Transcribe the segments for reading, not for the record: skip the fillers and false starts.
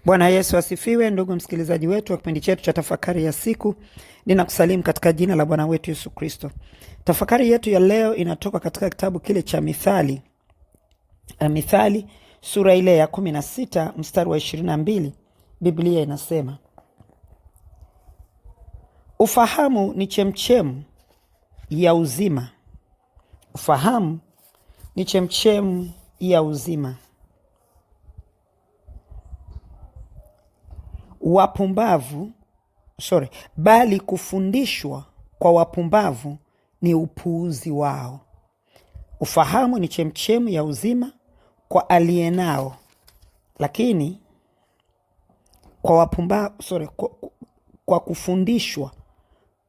Bwana Yesu asifiwe. Ndugu msikilizaji wetu wa kipindi chetu cha tafakari ya siku, ninakusalimu katika jina la Bwana wetu Yesu Kristo. Tafakari yetu ya leo inatoka katika kitabu kile cha Mithali sura ile ya 16 mstari wa 22. Biblia inasema, ufahamu ni chemchemu ya uzima. Ufahamu ni chemchemu ya uzima. Bali kufundishwa kwa wapumbavu ni upuuzi wao. Ufahamu ni chemchemu ya uzima kwa aliyenao, lakini kwa kufundishwa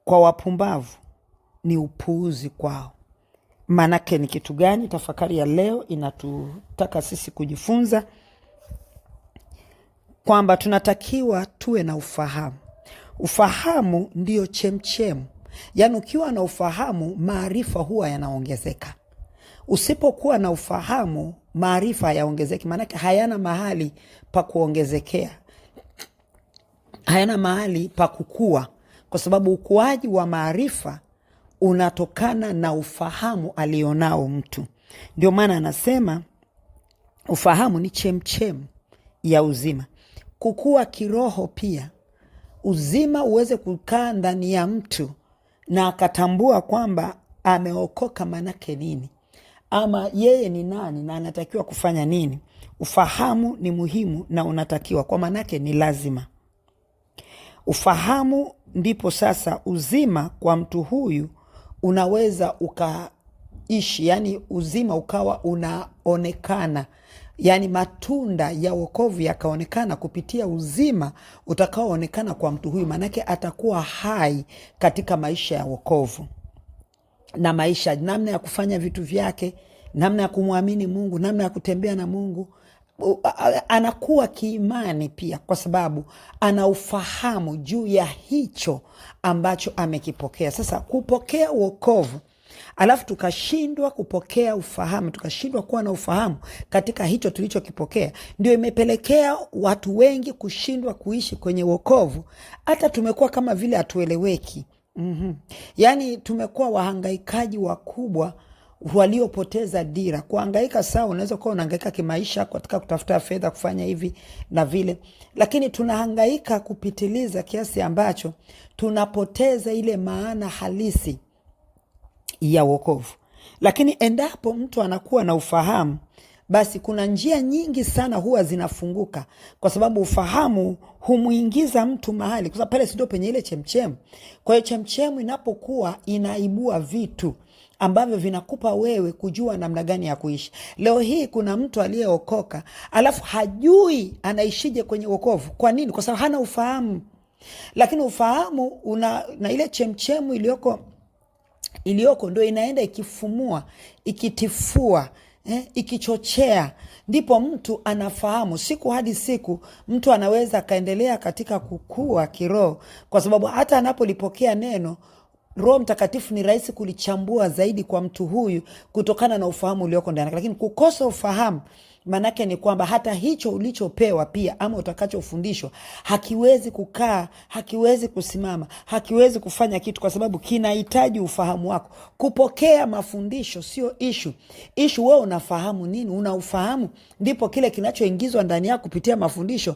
kwa wapumbavu ni upuuzi kwao. Manake ni kitu gani? Tafakari ya leo inatutaka sisi kujifunza kwamba tunatakiwa tuwe na ufahamu. Ufahamu ndio chemchemu. Yaani ukiwa na ufahamu, maarifa huwa yanaongezeka. Usipokuwa na ufahamu, maarifa hayaongezeki. Maanake hayana mahali pa kuongezekea, hayana mahali pa kukua, kwa sababu ukuaji wa maarifa unatokana na ufahamu alionao mtu. Ndio maana anasema ufahamu ni chemchemu ya uzima. Kukua kiroho pia, uzima uweze kukaa ndani ya mtu na akatambua kwamba ameokoka manake nini, ama yeye ni nani na anatakiwa kufanya nini. Ufahamu ni muhimu na unatakiwa, kwa manake ni lazima. Ufahamu ndipo sasa uzima kwa mtu huyu unaweza ukaishi, yani uzima ukawa unaonekana, yani matunda ya wokovu yakaonekana kupitia uzima utakaoonekana kwa mtu huyu. Manake atakuwa hai katika maisha ya wokovu na maisha, namna ya kufanya vitu vyake, namna ya kumwamini Mungu, namna ya kutembea na Mungu. Anakuwa kiimani pia, kwa sababu ana ufahamu juu ya hicho ambacho amekipokea. Sasa kupokea wokovu alafu tukashindwa kupokea ufahamu, tukashindwa kuwa na ufahamu katika hicho tulichokipokea, ndio imepelekea watu wengi kushindwa kuishi kwenye wokovu. Hata tumekuwa kama vile hatueleweki. Yani tumekuwa wahangaikaji wakubwa waliopoteza dira. Kuhangaika sawa, unaweza kuwa unahangaika kimaisha katika kutafuta fedha, kufanya hivi na vile, lakini tunahangaika kupitiliza kiasi ambacho tunapoteza ile maana halisi ya wokovu. Lakini endapo mtu anakuwa na ufahamu, basi kuna njia nyingi sana huwa zinafunguka, kwa sababu ufahamu humuingiza mtu mahali, kwa sababu pale ndio penye ile chemchemu. Kwa hiyo chemchemu inapokuwa inaibua vitu ambavyo vinakupa wewe kujua namna gani ya kuishi. Leo hii kuna mtu aliyeokoka alafu hajui anaishije kwenye wokovu. Kwa nini? Kwa sababu hana ufahamu. Lakini ufahamu na ile chemchemu iliyoko ndio inaenda ikifumua, ikitifua, ikichochea, ndipo mtu anafahamu. Siku hadi siku mtu anaweza akaendelea katika kukua kiroho, kwa sababu hata anapolipokea neno, Roho Mtakatifu ni rahisi kulichambua zaidi kwa mtu huyu kutokana na ufahamu ulioko ndani. Lakini kukosa ufahamu, manake ni kwamba hata hicho ulichopewa pia ama utakachofundishwa hakiwezi kukaa, hakiwezi kusimama, hakiwezi kufanya kitu, kwa sababu kinahitaji ufahamu wako. Kupokea mafundisho sio ishu wewe unafahamu nini, unaufahamu, ndipo kile kinachoingizwa ndani yako kupitia mafundisho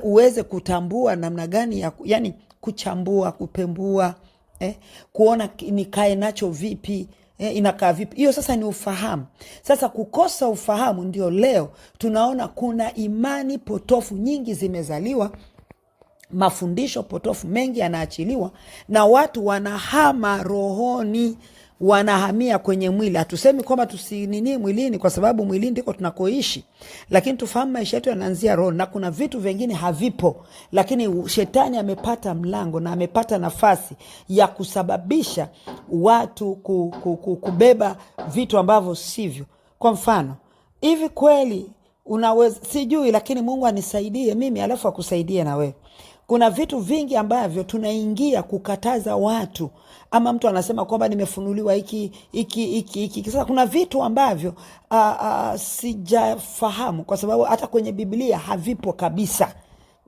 uweze kutambua namna gani ya, yani kuchambua, kupembua, kuona nikae nacho vipi, inakaa vipi. Hiyo sasa ni ufahamu. Sasa kukosa ufahamu ndio leo tunaona kuna imani potofu nyingi zimezaliwa, mafundisho potofu mengi yanaachiliwa, na watu wanahama rohoni, wanahamia kwenye mwili. Hatusemi kwamba tusinini mwilini, kwa sababu mwilini ndiko tunakoishi, lakini tufahamu maisha yetu yanaanzia roho, na kuna vitu vingine havipo, lakini shetani amepata mlango na amepata nafasi ya kusababisha watu kubeba vitu ambavyo sivyo. Kwa mfano, hivi kweli unaweza, sijui, lakini Mungu anisaidie mimi alafu akusaidie na wewe. Kuna vitu vingi ambavyo tunaingia kukataza watu, ama mtu anasema kwamba nimefunuliwa hiki. Sasa kuna vitu ambavyo sijafahamu, kwa sababu hata kwenye Biblia havipo kabisa.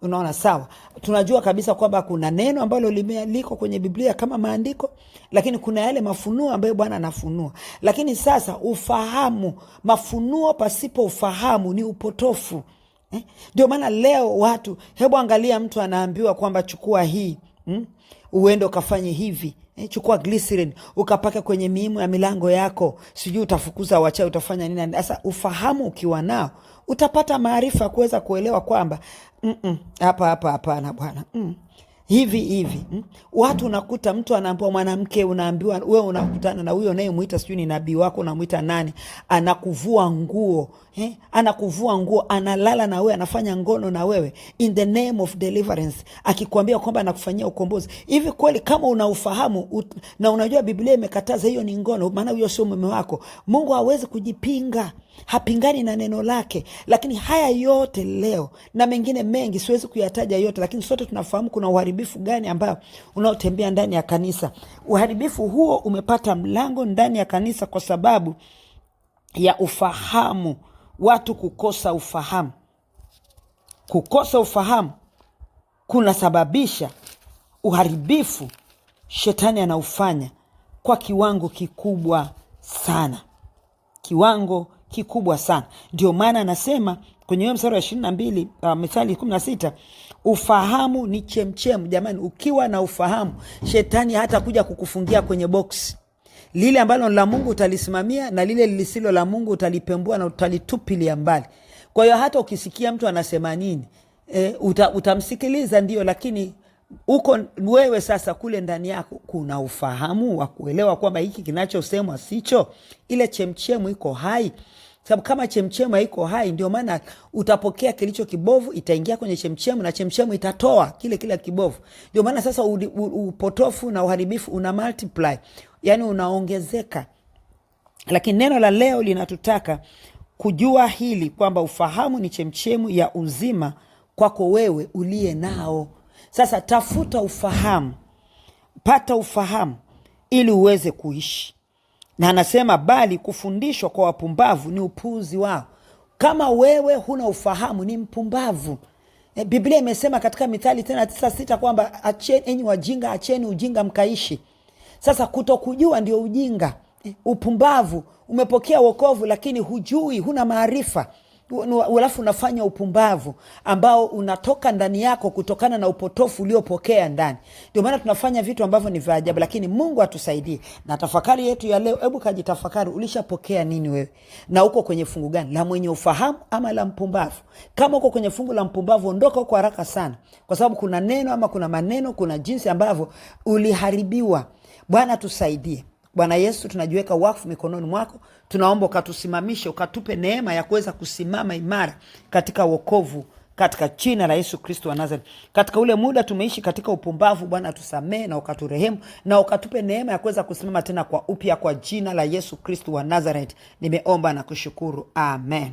Unaona, sawa. Tunajua kabisa kwamba kuna neno ambalo limeandikwa kwenye Biblia kama maandiko, lakini kuna yale mafunuo ambayo Bwana anafunua. Lakini sasa ufahamu, mafunuo pasipo ufahamu ni upotofu. Ndio maana leo watu, hebu angalia, mtu anaambiwa kwamba chukua hii, uende ukafanye hivi, chukua glycerin ukapaka kwenye miimo ya milango yako, sijui utafukuza wachawi, utafanya nini. Sasa ufahamu ukiwa nao, utapata maarifa kuweza kuelewa kwamba hapana bwana, hivi. Watu unakuta mtu anaambiwa, mwanamke unaambiwa, wewe unakutana na huyo unayemwita sijui ni nabii wako, unamwita nani, anakuvua nguo, anakuvua nguo, analala na wewe, anafanya ngono na wewe in the name of deliverance, akikwambia kwamba anakufanyia ukombozi. Hivi kweli kama unaufahamu na unajua Biblia imekataza hiyo ni ngono, maana huyo sio mume wako, Mungu hawezi kujipinga, hapingani na neno lake. Lakini haya yote leo na mengine mengi siwezi kuyataja yote, lakini sote tunafahamu kuna uharibifu gani ambao unaotembea ndani ya kanisa. Uharibifu huo umepata mlango ndani ya kanisa kwa sababu ya ufahamu. Watu kukosa ufahamu. Kukosa ufahamu kunasababisha uharibifu. Shetani anaufanya kwa kiwango kikubwa sana. Kiwango kikubwa sana. Ndio maana anasema kwenye mstari wa 22, Mithali 16, ufahamu ni chemchemu. Jamani, ukiwa na ufahamu, shetani hata kuja kukufungia kwenye box. Lile ambalo la Mungu utalisimamia, na lile lisilo la Mungu utalipembua na utalitupilia mbali. Kwa hiyo hata ukisikia mtu anasema nini, utamsikiliza ndio, lakini uko wewe sasa kule ndani yako kuna ufahamu wa kuelewa kwamba hiki kinachosemwa sicho. Ile chemchemu iko hai. Sababu kama chemchemu haiko hai, ndio maana utapokea kilicho kibovu, itaingia kwenye chemchemu na chemchemu itatoa kile kibovu. Ndio maana sasa upotofu na uharibifu una multiply, yani unaongezeka. Lakini neno la leo linatutaka kujua hili kwamba ufahamu ni chemchemu ya uzima kwako wewe uliye nao. Sasa tafuta ufahamu, pata ufahamu ili uweze kuishi. Na anasema bali kufundishwa kwa wapumbavu ni upuuzi wao. Kama wewe huna ufahamu ni mpumbavu. Biblia imesema katika Mithali 9:6 kwamba enyi wajinga, acheni ujinga mkaishi. Sasa kutokujua ndio ujinga. Upumbavu, umepokea wokovu lakini hujui, huna maarifa, alafu unafanya upumbavu ambao unatoka ndani yako kutokana na upotofu uliopokea ndani. Ndio maana tunafanya vitu ambavyo ni vya ajabu, lakini Mungu atusaidie. Na tafakari yetu ya leo, hebu kajitafakari, ulishapokea nini wewe? Na uko kwenye fungu gani? La mwenye ufahamu ama la mpumbavu? Kama uko kwenye fungu la mpumbavu, ondoka huko haraka sana, kwa sababu kuna neno ama kuna maneno, kuna jinsi ambavyo uliharibiwa. Bwana tusaidie. Bwana Yesu, tunajiweka wakfu mikononi mwako. Tunaomba ukatusimamishe, ukatupe neema ya kuweza kusimama imara katika wokovu, katika jina la Yesu Kristo wa Nazareth. Katika ule muda tumeishi katika upumbavu, Bwana tusamee na ukaturehemu na ukatupe neema ya kuweza kusimama tena kwa upya, kwa jina la Yesu Kristo wa Nazareth nimeomba na kushukuru, amen.